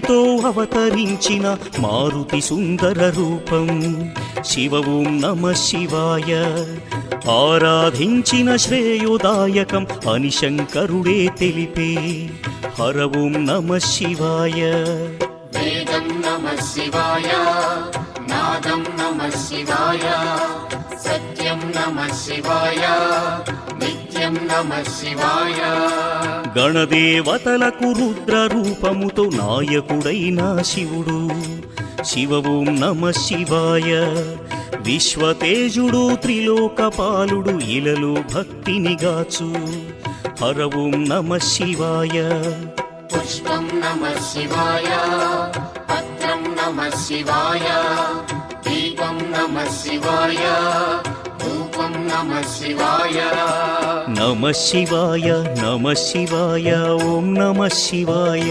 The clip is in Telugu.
తో అవతరించిన మారుతి సుందర రూపం శివ ఓం నమ శివాయ. ఆరాధించిన శ్రేయోదాయకం అని శంకరుడే తెలిపే హర ఓం నమ శివాయ. వేదం నమ శివాయ, నాదం నమ శివాయ, సత్యం నమ శివాయ, నిత్యం నమ శివాయ. గణదేవతలకు రుద్ర రూపముతో నాయకుడైన శివుడు శివ ఓం నమ శివాయ. విశ్వతేజుడు త్రిలోకపాలుడు ఇలలో భక్తిని గాచు హర ఓం నమ శివాయ. పుష్పం నమ శివాయ, పత్రం నమ శివాయ, దీపం నమ శివాయ, ధూపం నమ శివాయ. నమ శివాయ నమ శివాయ ఓం నమ శివాయ.